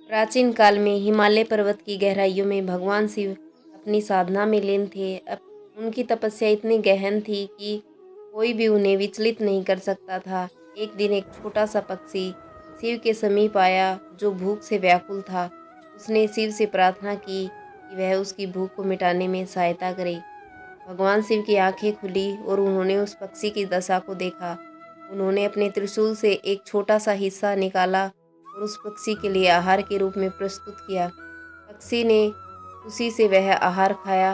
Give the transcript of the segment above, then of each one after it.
प्राचीन काल में हिमालय पर्वत की गहराइयों में भगवान शिव अपनी साधना में लीन थे। उनकी तपस्या इतनी गहन थी कि कोई भी उन्हें विचलित नहीं कर सकता था। एक दिन एक छोटा सा पक्षी शिव के समीप आया जो भूख से व्याकुल था। उसने शिव से प्रार्थना की कि वह उसकी भूख को मिटाने में सहायता करे। भगवान शिव की आंखें खुली और उन्होंने उस पक्षी की दशा को देखा। उन्होंने अपने त्रिशूल से एक छोटा सा हिस्सा निकाला और उस पक्षी के लिए आहार के रूप में प्रस्तुत किया। पक्षी ने खुशी से वह आहार खाया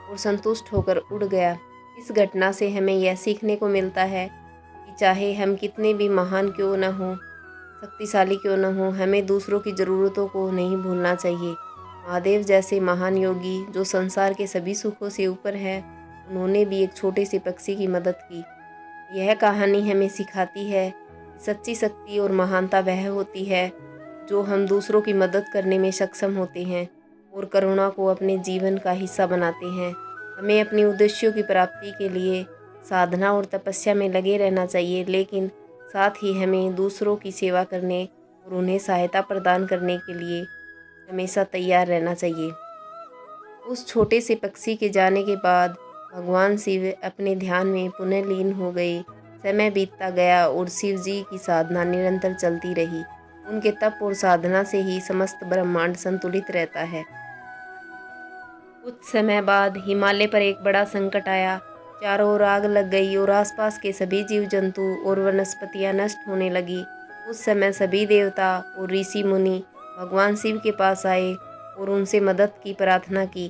और संतुष्ट होकर उड़ गया। इस घटना से हमें यह सीखने को मिलता है कि चाहे हम कितने भी महान क्यों न हों, शक्तिशाली क्यों न हों, हमें दूसरों की ज़रूरतों को नहीं भूलना चाहिए। महादेव जैसे महान योगी जो संसार के सभी सुखों से ऊपर हैं, उन्होंने भी एक छोटे से पक्षी की मदद की। यह कहानी हमें सिखाती है कि सच्ची शक्ति और महानता वह होती है जो हम दूसरों की मदद करने में सक्षम होते हैं और करुणा को अपने जीवन का हिस्सा बनाते हैं। हमें अपने उद्देश्यों की प्राप्ति के लिए साधना और तपस्या में लगे रहना चाहिए, लेकिन साथ ही हमें दूसरों की सेवा करने और उन्हें सहायता प्रदान करने के लिए हमेशा तैयार रहना चाहिए। उस छोटे से पक्षी के जाने के बाद भगवान शिव अपने ध्यान में पुनः लीन हो गए। समय बीतता गया और शिव जी की साधना निरंतर चलती रही। उनके तप और साधना से ही समस्त ब्रह्मांड संतुलित रहता है। कुछ समय बाद हिमालय पर एक बड़ा संकट आया। चारों ओर आग लग गई और आसपास के सभी जीव जंतु और वनस्पतियां नष्ट होने लगी। उस समय सभी देवता और ऋषि मुनि भगवान शिव के पास आए और उनसे मदद की प्रार्थना की।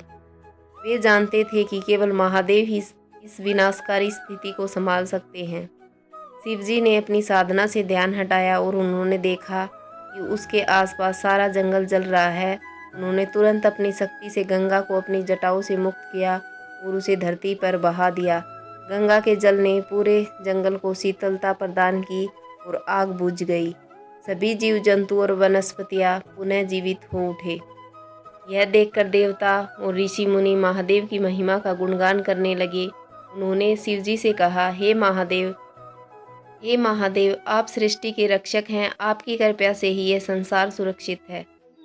वे जानते थे कि केवल महादेव ही इस विनाशकारी स्थिति को संभाल सकते हैं। शिवजी ने अपनी साधना से ध्यान हटाया और उन्होंने देखा कि उसके आसपास सारा जंगल जल रहा है। उन्होंने तुरंत अपनी शक्ति से गंगा को अपनी जटाओं से मुक्त किया और उसे धरती पर बहा दिया। गंगा के जल ने पूरे जंगल को शीतलता प्रदान की और आग बुझ गई। सभी जीव जंतु और वनस्पतियां पुनः जीवित हो उठे। यह देखकर देवता और ऋषि मुनि महादेव की महिमा का गुणगान करने लगे। उन्होंने शिवजी से कहा, हे महादेव, आप सृष्टि के रक्षक हैं। आपकी कृपा से ही यह संसार सुरक्षित है।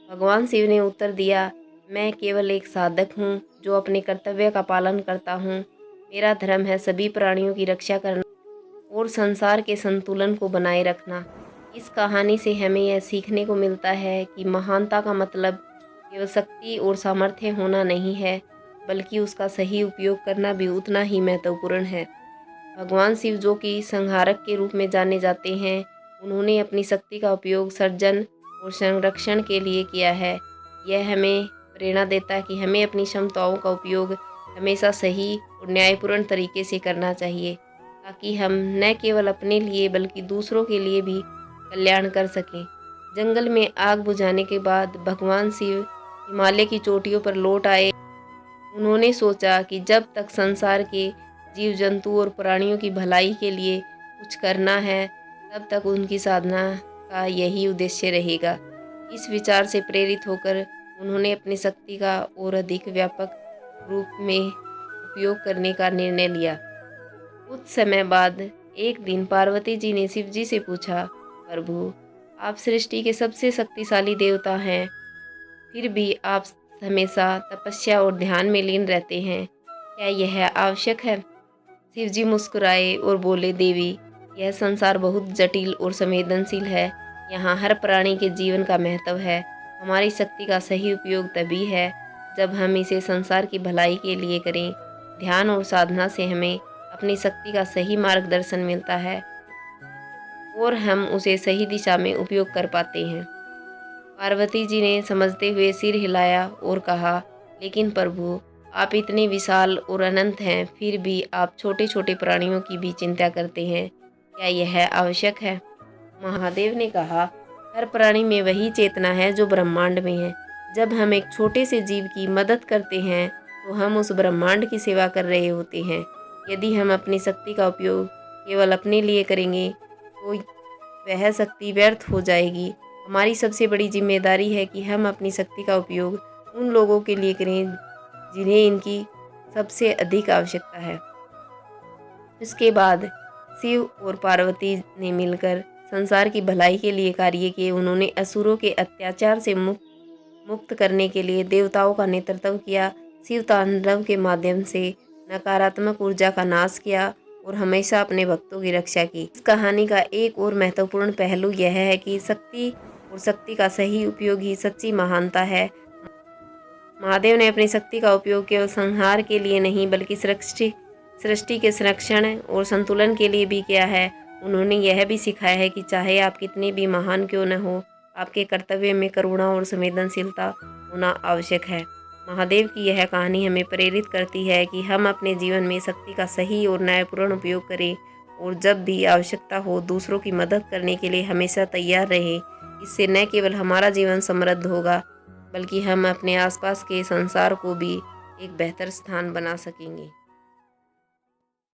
भगवान शिव ने उत्तर दिया, मैं केवल एक साधक हूँ जो अपने कर्तव्य का पालन करता हूँ। मेरा धर्म है सभी प्राणियों की रक्षा करना और संसार के संतुलन को बनाए रखना। इस कहानी से हमें यह सीखने को मिलता है कि महानता का मतलब केवल शक्ति और सामर्थ्य होना नहीं है, बल्कि उसका सही उपयोग करना भी उतना ही महत्वपूर्ण है। भगवान शिव जो कि संहारक के रूप में जाने जाते हैं, उन्होंने अपनी शक्ति का उपयोग सर्जन और संरक्षण के लिए किया है। यह हमें प्रेरणा देता है कि हमें अपनी क्षमताओं का उपयोग हमेशा सही और न्यायपूर्ण तरीके से करना चाहिए, ताकि हम न केवल अपने लिए बल्कि दूसरों के लिए भी कल्याण कर सकें। जंगल में आग बुझाने के बाद भगवान शिव हिमालय की चोटियों पर लौट आए। उन्होंने सोचा कि जब तक संसार के जीव जंतु और प्राणियों की भलाई के लिए कुछ करना है, तब तक उनकी साधना का यही उद्देश्य रहेगा। इस विचार से प्रेरित होकर उन्होंने अपनी शक्ति का और अधिक व्यापक रूप में उपयोग करने का निर्णय लिया। कुछ समय बाद एक दिन पार्वती जी ने शिव जी से पूछा, प्रभु, आप सृष्टि के सबसे शक्तिशाली देवता हैं, फिर भी आप हमेशा तपस्या और ध्यान में लीन रहते हैं। क्या यह आवश्यक है? शिवजी मुस्कुराए और बोले, देवी, यह संसार बहुत जटिल और संवेदनशील है। यहाँ हर प्राणी के जीवन का महत्व है। हमारी शक्ति का सही उपयोग तभी है जब हम इसे संसार की भलाई के लिए करें। ध्यान और साधना से हमें अपनी शक्ति का सही मार्गदर्शन मिलता है और हम उसे सही दिशा में उपयोग कर पाते हैं। पार्वती जी ने समझते हुए सिर हिलाया और कहा, लेकिन प्रभु, आप इतने विशाल और अनंत हैं, फिर भी आप छोटे छोटे प्राणियों की भी चिंता करते हैं। क्या यह आवश्यक है? महादेव ने कहा, हर प्राणी में वही चेतना है जो ब्रह्मांड में है। जब हम एक छोटे से जीव की मदद करते हैं तो हम उस ब्रह्मांड की सेवा कर रहे होते हैं। यदि हम अपनी शक्ति का उपयोग केवल अपने लिए करेंगे तो वह शक्ति व्यर्थ हो जाएगी। हमारी सबसे बड़ी जिम्मेदारी है कि हम अपनी शक्ति का उपयोग उन लोगों के लिए करें जिन्हें इनकी सबसे अधिक आवश्यकता है। इसके बाद शिव और पार्वती ने मिलकर संसार की भलाई के लिए कार्य किए। उन्होंने असुरों के अत्याचार से मुक्त करने के लिए देवताओं का नेतृत्व किया। शिव तांडव के माध्यम से नकारात्मक ऊर्जा का नाश किया और हमेशा अपने भक्तों की रक्षा की। इस कहानी का एक और महत्वपूर्ण पहलू यह है कि शक्ति और शक्ति का सही उपयोग ही सच्ची महानता है। महादेव ने अपनी शक्ति का उपयोग केवल संहार के लिए नहीं बल्कि सृष्टि के संरक्षण और संतुलन के लिए भी किया है। उन्होंने यह भी सिखाया है कि चाहे आप कितने भी महान क्यों न हो, आपके कर्तव्य में करुणा और संवेदनशीलता होना आवश्यक है। महादेव की यह कहानी हमें प्रेरित करती है कि हम अपने जीवन में शक्ति का सही और न्यायपूर्ण उपयोग करें और जब भी आवश्यकता हो दूसरों की मदद करने के लिए हमेशा तैयार रहें। इससे न केवल हमारा जीवन समृद्ध होगा बल्कि हम अपने आसपास के संसार को भी एक बेहतर स्थान बना सकेंगे।